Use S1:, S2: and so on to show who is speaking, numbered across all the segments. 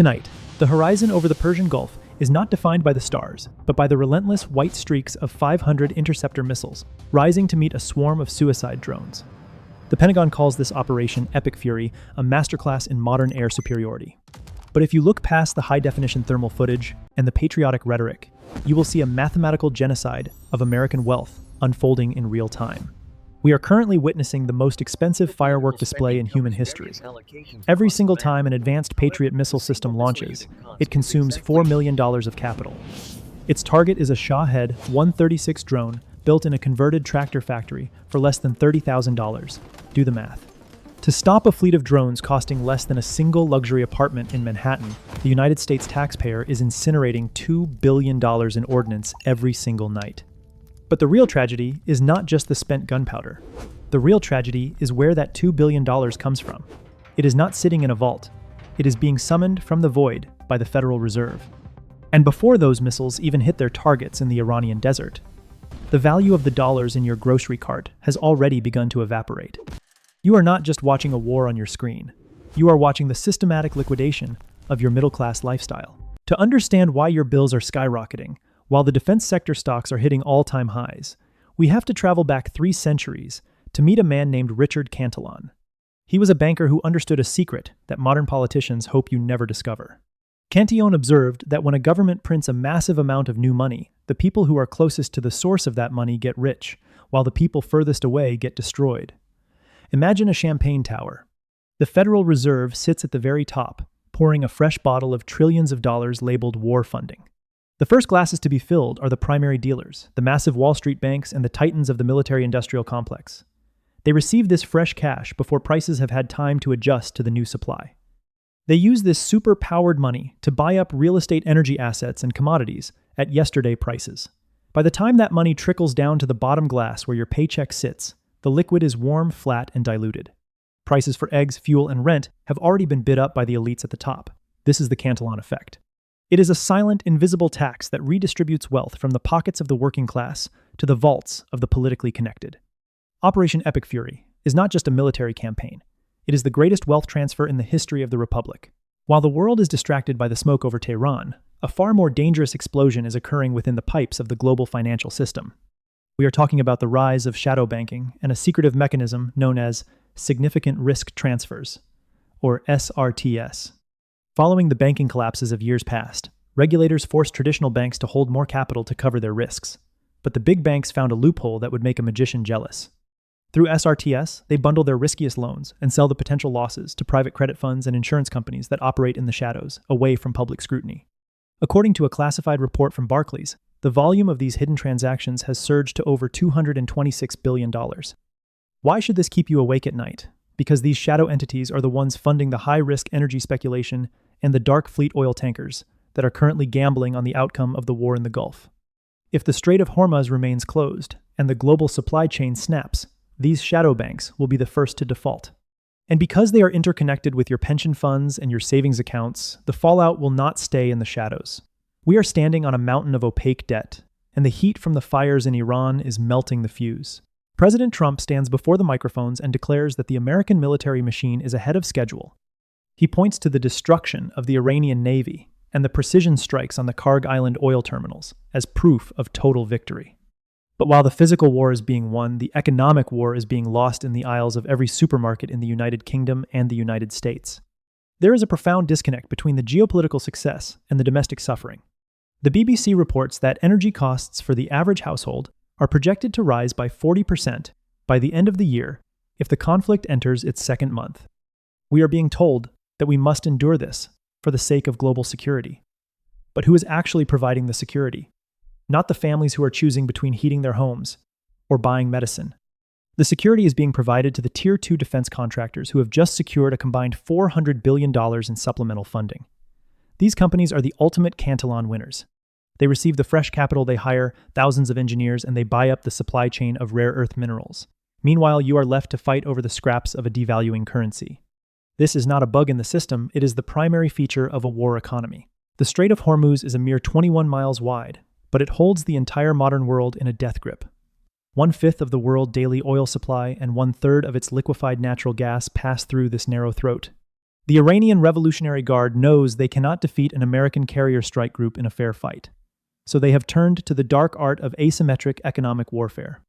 S1: Tonight, the horizon over the Persian Gulf is not defined by the stars, but by the relentless white streaks of 500 interceptor missiles, rising to meet a swarm of suicide drones. The Pentagon calls this operation Epic Fury a masterclass in modern air superiority. But if you look past the high-definition thermal footage and the patriotic rhetoric, you will see a mathematical genocide of American wealth unfolding in real time. We are currently witnessing the most expensive firework display in human history. Every single time an advanced Patriot missile system launches, it consumes $4 million of capital. Its target is a Shahed 136 drone built in a converted tractor factory for less than $30,000. Do the math. To stop a fleet of drones costing less than a single luxury apartment in Manhattan, the United States taxpayer is incinerating $2 billion in ordnance every single night. But the real tragedy is not just the spent gunpowder. The real tragedy is where that $2 billion comes from. It is not sitting in a vault. It is being summoned from the void by the Federal Reserve. And before those missiles even hit their targets in the Iranian desert, the value of the dollars in your grocery cart has already begun to evaporate. You are not just watching a war on your screen. You are watching the systematic liquidation of your middle-class lifestyle. To understand why your bills are skyrocketing, while the defense sector stocks are hitting all-time highs, we have to travel back 3 centuries to meet a man named Richard Cantillon. He was a banker who understood a secret that modern politicians hope you never discover. Cantillon observed that when a government prints a massive amount of new money, the people who are closest to the source of that money get rich, while the people furthest away get destroyed. Imagine a champagne tower. The Federal Reserve sits at the very top, pouring a fresh bottle of trillions of dollars labeled war funding. The first glasses to be filled are the primary dealers, the massive Wall Street banks, and the titans of the military-industrial complex. They receive this fresh cash before prices have had time to adjust to the new supply. They use this super-powered money to buy up real estate energy assets and commodities at yesterday prices. By the time that money trickles down to the bottom glass where your paycheck sits, the liquid is warm, flat, and diluted. Prices for eggs, fuel, and rent have already been bid up by the elites at the top. This is the Cantillon effect. It is a silent, invisible tax that redistributes wealth from the pockets of the working class to the vaults of the politically connected. Operation Epic Fury is not just a military campaign. It is the greatest wealth transfer in the history of the Republic. While the world is distracted by the smoke over Tehran, a far more dangerous explosion is occurring within the pipes of the global financial system. We are talking about the rise of shadow banking and a secretive mechanism known as significant risk transfers, or SRTS. Following the banking collapses of years past, regulators forced traditional banks to hold more capital to cover their risks. But the big banks found a loophole that would make a magician jealous. Through SRTS, they bundle their riskiest loans and sell the potential losses to private credit funds and insurance companies that operate in the shadows, away from public scrutiny. According to a classified report from Barclays, the volume of these hidden transactions has surged to over $226 billion. Why should this keep you awake at night? Because these shadow entities are the ones funding the high-risk energy speculation and the dark fleet oil tankers that are currently gambling on the outcome of the war in the Gulf. If the Strait of Hormuz remains closed and the global supply chain snaps, these shadow banks will be the first to default. And because they are interconnected with your pension funds and your savings accounts, the fallout will not stay in the shadows. We are standing on a mountain of opaque debt, and the heat from the fires in Iran is melting the fuse. President Trump stands before the microphones and declares that the American military machine is ahead of schedule. He points to the destruction of the Iranian Navy and the precision strikes on the Karg Island oil terminals as proof of total victory. But while the physical war is being won, the economic war is being lost in the aisles of every supermarket in the United Kingdom and the United States. There is a profound disconnect between the geopolitical success and the domestic suffering. The BBC reports that energy costs for the average household are projected to rise by 40% by the end of the year if the conflict enters its second month. We are being told that we must endure this for the sake of global security. But who is actually providing the security? Not the families who are choosing between heating their homes or buying medicine. The security is being provided to the Tier 2 defense contractors who have just secured a combined $400 billion in supplemental funding. These companies are the ultimate Cantillon winners. They receive the fresh capital, they hire thousands of engineers, and they buy up the supply chain of rare earth minerals. Meanwhile, you are left to fight over the scraps of a devaluing currency. This is not a bug in the system, it is the primary feature of a war economy. The Strait of Hormuz is a mere 21 miles wide, but it holds the entire modern world in a death grip. 1/5 of the world's daily oil supply and 1/3 of its liquefied natural gas pass through this narrow throat. The Iranian Revolutionary Guard knows they cannot defeat an American carrier strike group in a fair fight, so they have turned to the dark art of asymmetric economic warfare.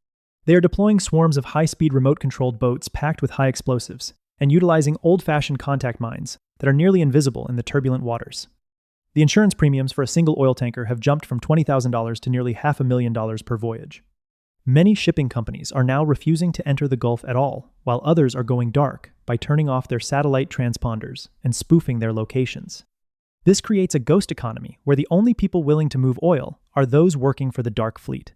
S1: They are deploying swarms of high-speed remote-controlled boats packed with high explosives and utilizing old-fashioned contact mines that are nearly invisible in the turbulent waters. The insurance premiums for a single oil tanker have jumped from $20,000 to nearly $500,000 per voyage. Many shipping companies are now refusing to enter the Gulf at all, while others are going dark by turning off their satellite transponders and spoofing their locations. This creates a ghost economy where the only people willing to move oil are those working for the dark fleet.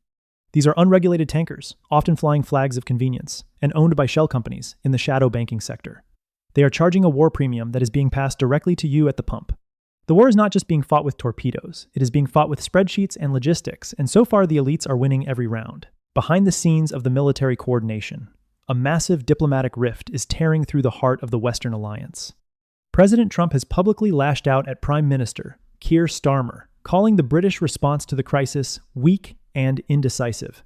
S1: These are unregulated tankers, often flying flags of convenience, and owned by shell companies in the shadow banking sector. They are charging a war premium that is being passed directly to you at the pump. The war is not just being fought with torpedoes, it is being fought with spreadsheets and logistics, and so far the elites are winning every round. Behind the scenes of the military coordination, a massive diplomatic rift is tearing through the heart of the Western alliance. President Trump has publicly lashed out at Prime Minister Keir Starmer, calling the British response to the crisis weak and indecisive.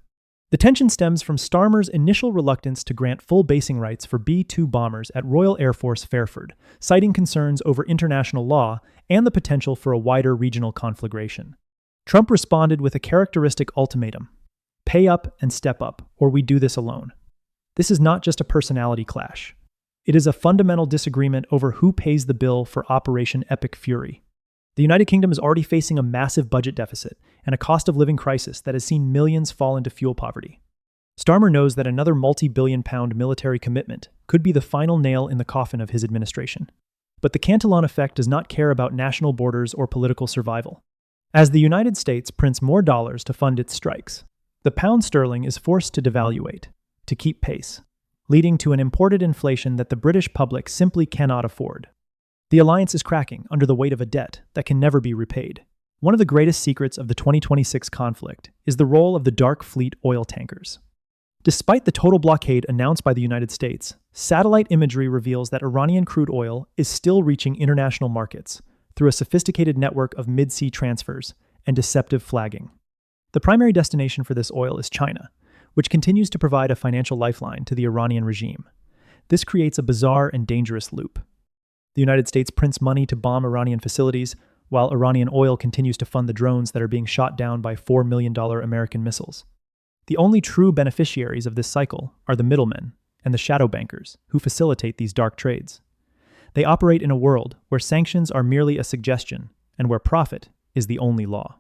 S1: The tension stems from Starmer's initial reluctance to grant full basing rights for B-2 bombers at Royal Air Force Fairford, citing concerns over international law and the potential for a wider regional conflagration. Trump responded with a characteristic ultimatum: pay up and step up, or we do this alone. This is not just a personality clash. It is a fundamental disagreement over who pays the bill for Operation Epic Fury. The United Kingdom is already facing a massive budget deficit and a cost of living crisis that has seen millions fall into fuel poverty. Starmer knows that another multi-billion-pound military commitment could be the final nail in the coffin of his administration. But the Cantillon effect does not care about national borders or political survival. As the United States prints more dollars to fund its strikes, the pound sterling is forced to devaluate, to keep pace, leading to an imported inflation that the British public simply cannot afford. The alliance is cracking under the weight of a debt that can never be repaid. One of the greatest secrets of the 2026 conflict is the role of the dark fleet oil tankers. Despite the total blockade announced by the United States, satellite imagery reveals that Iranian crude oil is still reaching international markets through a sophisticated network of mid-sea transfers and deceptive flagging. The primary destination for this oil is China, which continues to provide a financial lifeline to the Iranian regime. This creates a bizarre and dangerous loop. The United States prints money to bomb Iranian facilities, while Iranian oil continues to fund the drones that are being shot down by $4 million American missiles. The only true beneficiaries of this cycle are the middlemen and the shadow bankers who facilitate these dark trades. They operate in a world where sanctions are merely a suggestion and where profit is the only law.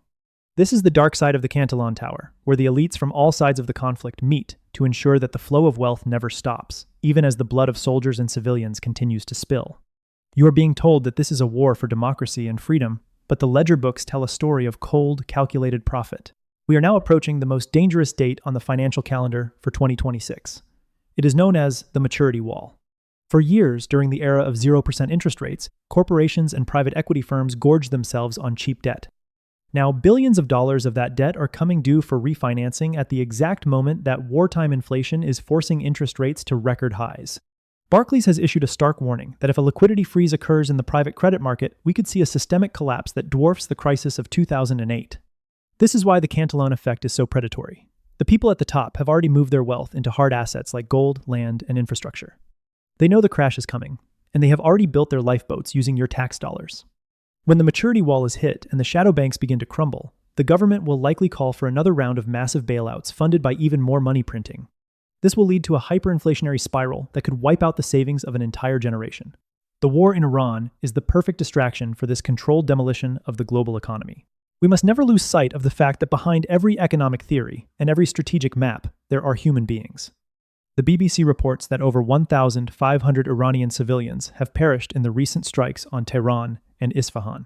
S1: This is the dark side of the Cantillon Tower, where the elites from all sides of the conflict meet to ensure that the flow of wealth never stops, even as the blood of soldiers and civilians continues to spill. You are being told that this is a war for democracy and freedom, but the ledger books tell a story of cold, calculated profit. We are now approaching the most dangerous date on the financial calendar for 2026. It is known as the maturity wall. For years, during the era of 0% interest rates, corporations and private equity firms gorged themselves on cheap debt. Now, billions of dollars of that debt are coming due for refinancing at the exact moment that wartime inflation is forcing interest rates to record highs. Barclays has issued a stark warning that if a liquidity freeze occurs in the private credit market, we could see a systemic collapse that dwarfs the crisis of 2008. This is why the Cantillon effect is so predatory. The people at the top have already moved their wealth into hard assets like gold, land, and infrastructure. They know the crash is coming, and they have already built their lifeboats using your tax dollars. When the maturity wall is hit and the shadow banks begin to crumble, the government will likely call for another round of massive bailouts funded by even more money printing. This will lead to a hyperinflationary spiral that could wipe out the savings of an entire generation. The war in Iran is the perfect distraction for this controlled demolition of the global economy. We must never lose sight of the fact that behind every economic theory and every strategic map, there are human beings. The BBC reports that over 1,500 Iranian civilians have perished in the recent strikes on Tehran and Isfahan.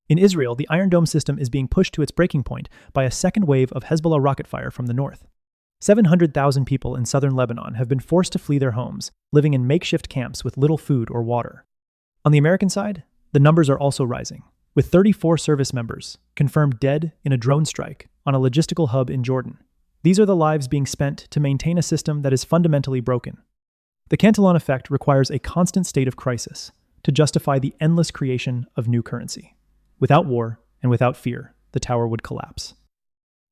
S1: In Israel, the Iron Dome system is being pushed to its breaking point by a second wave of Hezbollah rocket fire from the north. 700,000 people in southern Lebanon have been forced to flee their homes, living in makeshift camps with little food or water. On the American side, the numbers are also rising, with 34 service members confirmed dead in a drone strike on a logistical hub in Jordan. These are the lives being spent to maintain a system that is fundamentally broken. The Cantillon effect requires a constant state of crisis to justify the endless creation of new currency. Without war and without fear, the tower would collapse.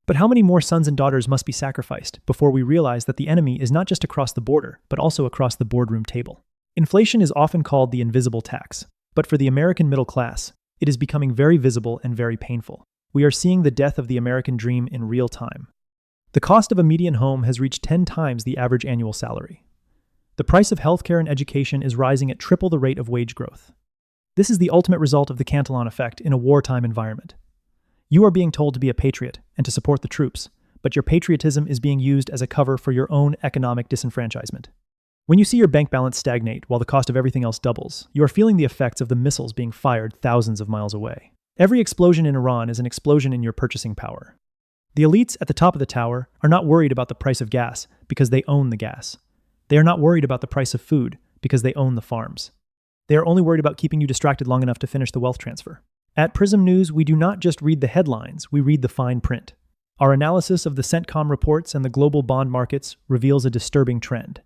S1: But how many more sons and daughters must be sacrificed before we realize that the enemy is not just across the border, but also across the boardroom table? Inflation is often called the invisible tax, but for the American middle class, it is becoming very visible and very painful. We are seeing the death of the American dream in real time. The cost of a median home has reached 10 times the average annual salary. The price of healthcare and education is rising at triple the rate of wage growth. This is the ultimate result of the Cantillon effect in a wartime environment. You are being told to be a patriot and to support the troops, but your patriotism is being used as a cover for your own economic disenfranchisement. When you see your bank balance stagnate while the cost of everything else doubles, you are feeling the effects of the missiles being fired thousands of miles away. Every explosion in Iran is an explosion in your purchasing power. The elites at the top of the tower are not worried about the price of gas because they own the gas. They are not worried about the price of food because they own the farms. They are only worried about keeping you distracted long enough to finish the wealth transfer. At Prism News, we do not just read the headlines, we read the fine print. Our analysis of the CENTCOM reports and the global bond markets reveals a disturbing trend.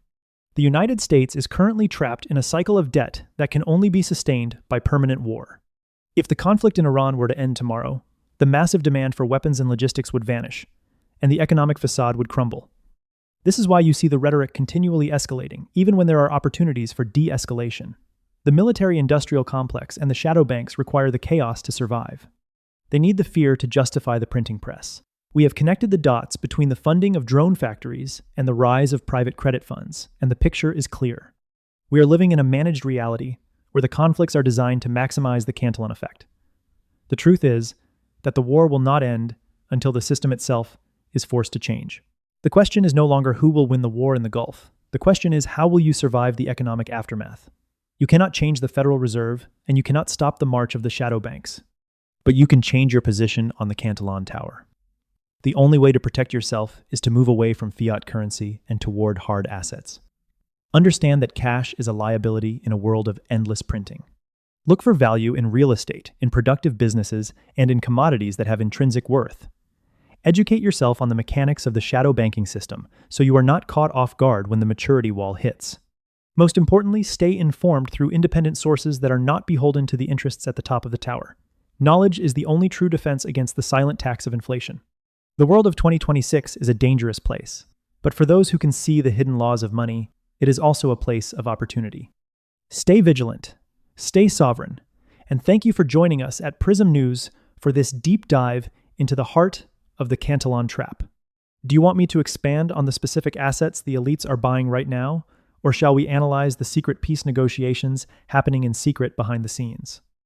S1: The United States is currently trapped in a cycle of debt that can only be sustained by permanent war. If the conflict in Iran were to end tomorrow, the massive demand for weapons and logistics would vanish, and the economic facade would crumble. This is why you see the rhetoric continually escalating, even when there are opportunities for de-escalation. The military-industrial complex and the shadow banks require the chaos to survive. They need the fear to justify the printing press. We have connected the dots between the funding of drone factories and the rise of private credit funds, and the picture is clear. We are living in a managed reality where the conflicts are designed to maximize the Cantillon effect. The truth is that the war will not end until the system itself is forced to change. The question is no longer who will win the war in the Gulf. The question is how will you survive the economic aftermath? You cannot change the Federal Reserve, and you cannot stop the march of the shadow banks. But you can change your position on the Cantillon Tower. The only way to protect yourself is to move away from fiat currency and toward hard assets. Understand that cash is a liability in a world of endless printing. Look for value in real estate, in productive businesses, and in commodities that have intrinsic worth. Educate yourself on the mechanics of the shadow banking system so you are not caught off guard when the maturity wall hits. Most importantly, stay informed through independent sources that are not beholden to the interests at the top of the tower. Knowledge is the only true defense against the silent tax of inflation. The world of 2026 is a dangerous place, but for those who can see the hidden laws of money, it is also a place of opportunity. Stay vigilant, stay sovereign, and thank you for joining us at Prism News for this deep dive into the heart of the Cantillon trap. Do you want me to expand on the specific assets the elites are buying right now, or shall we analyze the secret peace negotiations happening in secret behind the scenes?